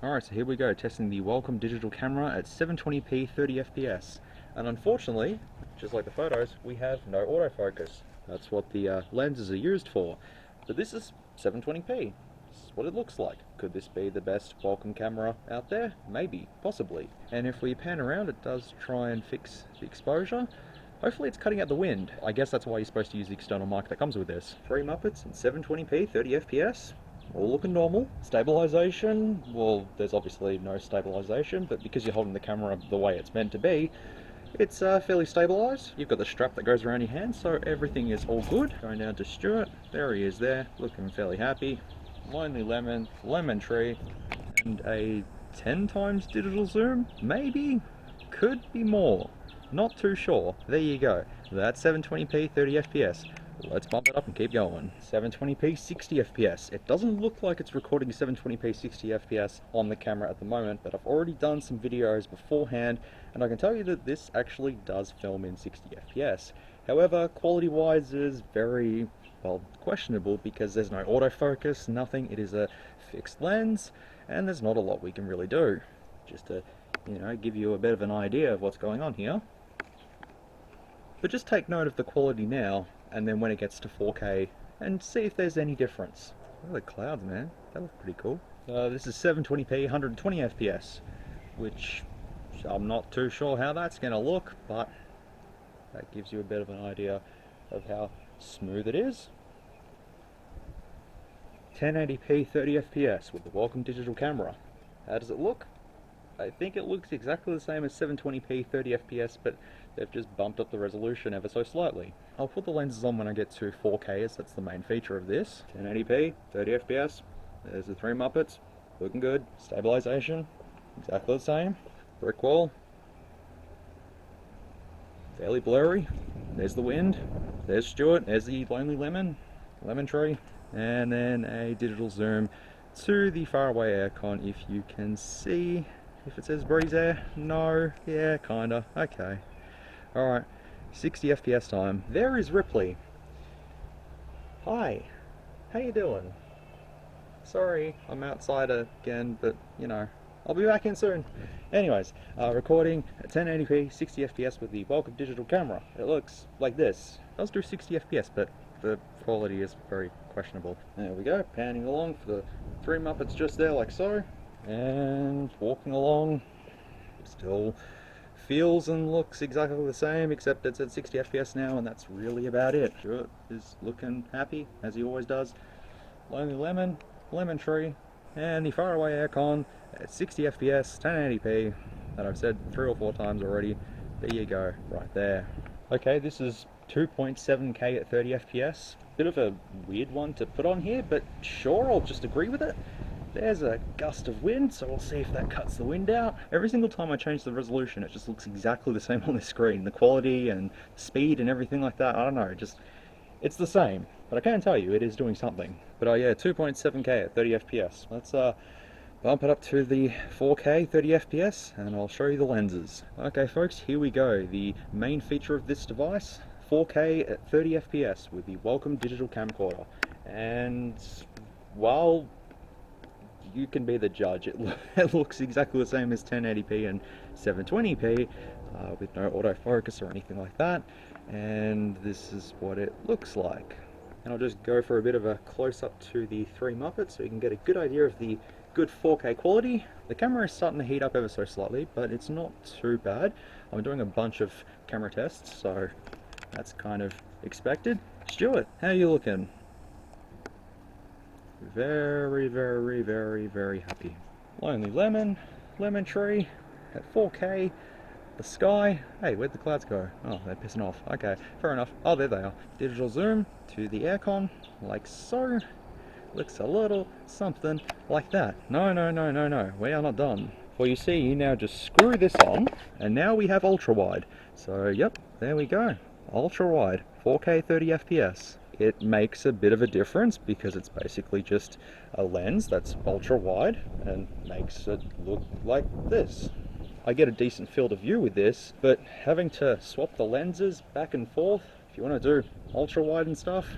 Alright, so here we go, testing the Wacom digital camera at 720p 30fps. And unfortunately, just like the photos, we have no autofocus. That's what the lenses are used for. But this is 720p. This is what it looks like. Could this be the best Wacom camera out there? Maybe, possibly. And if we pan around, it does try and fix the exposure. Hopefully it's cutting out the wind. I guess that's why you're supposed to use the external mic that comes with this. 3 Muppets and 720p 30fps. All looking normal. Stabilization, well, there's obviously no stabilization, but because you're holding the camera the way it's meant to be, it's fairly stabilized. You've got the strap that goes around your hand, so everything is all good. Going down to Stuart, there he is there, looking fairly happy. Lonely Lemon, Lemon Tree, and a 10 times digital zoom? Maybe? Could be more. Not too sure. There you go. That's 720p 30fps. Let's bump it up and keep going. 720p 60fps. It doesn't look like it's recording 720p 60fps on the camera at the moment, but I've already done some videos beforehand, and I can tell you that this actually does film in 60fps. However, quality-wise it is very, well, questionable because there's no autofocus, nothing. It is a fixed lens, and there's not a lot we can really do. Just to, you know, give you a bit of an idea of what's going on here. But just take note of the quality now, and then when it gets to 4K, and see if there's any difference. Oh, the clouds, man. That looks pretty cool. This is 720p 120fps, which I'm not too sure how that's going to look, but that gives you a bit of an idea of how smooth it is. 1080p 30fps with the Wacom digital camera. How does it look? I think it looks exactly the same as 720p 30fps, but they've just bumped up the resolution ever so slightly. I'll put the lenses on when I get to 4K, as that's the main feature of this. 1080p, 30fps, there's the 3 Muppets, looking good. Stabilization, exactly the same. Brick wall, fairly blurry. There's the wind, there's Stuart, there's the Lonely Lemon, Lemon Tree, and then a digital zoom to the faraway aircon if you can see. If it says breeze air, no, yeah, kinda, okay. Alright, 60fps time. There is Ripley. Hi, how you doing? Sorry, I'm outside again, but you know, I'll be back in soon. Anyways, recording at 1080p, 60fps with the Wacom digital camera. It looks like this. It does do 60fps, but the quality is very questionable. There we go, panning along for the 3 Muppets just there like so. And walking along, still feels and looks exactly the same, except it's at 60fps now, and that's really about it. Stuart is looking happy, as he always does. Lonely Lemon, Lemon Tree, and the faraway aircon at 60fps, 1080p, that I've said 3 or 4 times already. There you go, right there. Okay, this is 2.7K at 30fps. Bit of a weird one to put on here, but sure, I'll just agree with it. There's a gust of wind, so we'll see if that cuts the wind out. Every single time I change the resolution, it just looks exactly the same on the screen. The quality and speed and everything like that, I don't know, it's the same. But I can tell you, it is doing something. But yeah, 2.7K at 30fps. Let's bump it up to the 4K 30fps, and I'll show you the lenses. Okay folks, here we go. The main feature of this device, 4K at 30fps with the Wacom digital camcorder. And while you can be the judge, it looks exactly the same as 1080p and 720p with no autofocus or anything like that, and this is what it looks like. And I'll just go for a bit of a close-up to the 3 Muppets so you can get a good idea of the good 4K quality. The camera is starting to heat up ever so slightly, but it's not too bad. I'm doing a bunch of camera tests, so that's kind of expected. Stuart, how are you looking? Very, very, very, very happy. Lonely Lemon, Lemon Tree at 4K. The sky. Hey, where'd the clouds go? Oh, they're pissing off. Okay, fair enough. Oh, there they are. Digital zoom to the aircon, like so. Looks a little something like that. No, no, no, no, no. We are not done. Well, you see, you now just screw this on, and now we have ultra wide. So, yep, there we go. Ultra wide, 4K 30fps. It makes a bit of a difference because it's basically just a lens that's ultra wide and makes it look like this. I get a decent field of view with this, but having to swap the lenses back and forth, if you want to do ultra wide and stuff,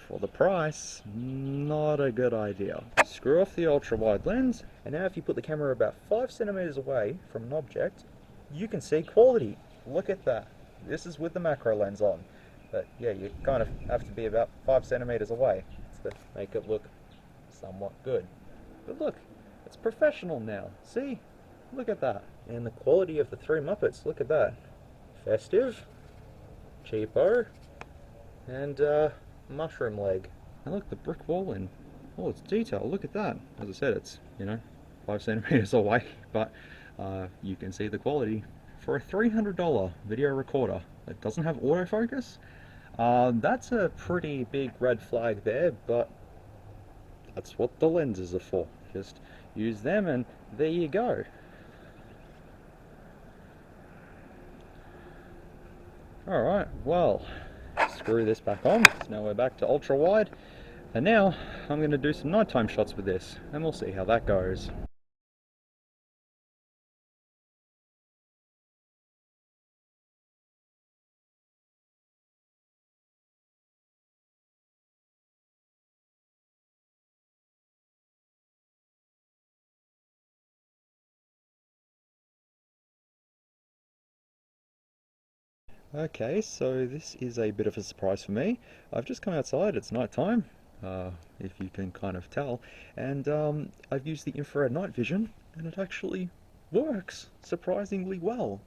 For the price, not a good idea. Screw off the ultra-wide lens, and now if you put the camera about 5 centimeters away from an object, you can see quality. Look at that. This is with the macro lens on. But yeah, you kind of have to be about 5 centimeters away to make it look somewhat good. But look, it's professional now. See? Look at that. And the quality of the three Muppets, look at that. Festive, cheapo, and mushroom leg. And look, the brick wall in. Oh, it's detail. Look at that. As I said, it's, 5 centimeters away, but you can see the quality. For a $300 video recorder that doesn't have autofocus, that's a pretty big red flag there, but that's what the lenses are for. Just use them and there you go. Alright, well, screw this back on. So now we're back to ultra wide, and now I'm going to do some nighttime shots with this, and we'll see how that goes. Okay, so this is a bit of a surprise for me. I've just come outside, it's night time, if you can kind of tell, and I've used the infrared night vision, and it actually works surprisingly well.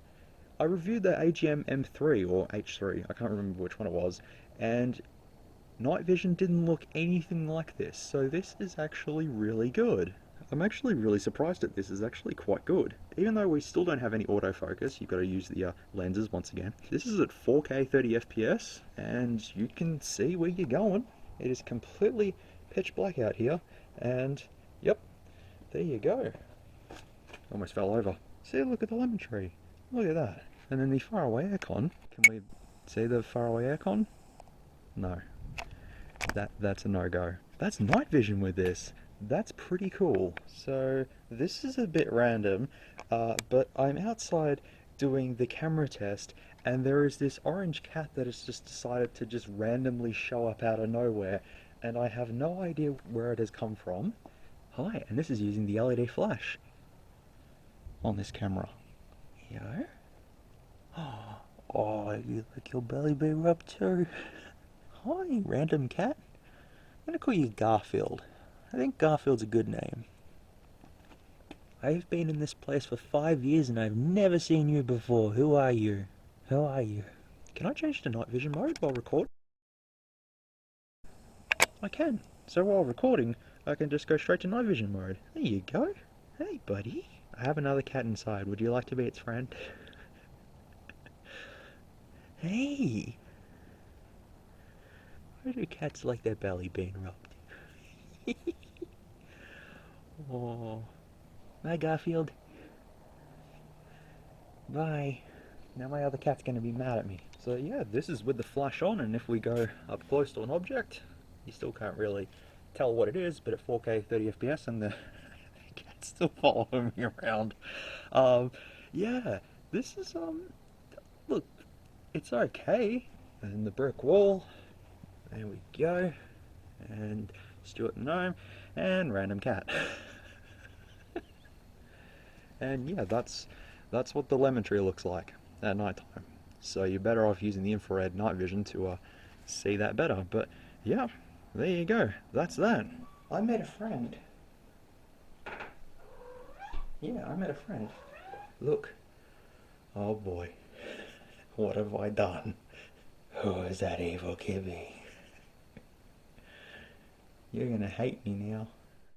I reviewed the AGM M3 or H3, I can't remember which one it was, and night vision didn't look anything like this, so this is actually really good. I'm actually really surprised at this. Is actually quite good. Even though we still don't have any autofocus, you've got to use the lenses once again. This is at 4K 30 FPS, and you can see where you're going. It is completely pitch black out here, and yep, there you go. Almost fell over. See, look at the lemon tree. Look at that. And then the faraway aircon. Can we see the faraway aircon? No. That's a no-go. That's night vision with this. That's pretty cool. So this is a bit random, but I'm outside doing the camera test, and there is this orange cat that has just decided to just randomly show up out of nowhere, and I have no idea where it has come from. Hi, and this is using the LED flash on this camera. Here. Oh, you like your belly be rubbed too. Hi, random cat. I'm gonna call you Garfield. I think Garfield's a good name. I've been in this place for 5 years and I've never seen you before. Who are you? Who are you? Can I change to night vision mode while recording? I can. So while recording, I can just go straight to night vision mode. There you go. Hey, buddy. I have another cat inside. Would you like to be its friend? Hey. Why do cats like their belly being rubbed? Oh, bye Garfield. Bye. Now my other cat's going to be mad at me. So yeah, this is with the flash on, and if we go up close to an object, you still can't really tell what it is, but at 4K 30 FPS and the cat's still following me around. Yeah, this is, look, it's okay. And the brick wall, there we go. And Stuart the Gnome, and random cat. And yeah, that's what the lemon tree looks like at night time. So you're better off using the infrared night vision to see that better. But yeah, there you go. That's that. I met a friend. Yeah, I met a friend. Look. Oh boy. What have I done? Who is that evil Kibby? You're gonna hate me now.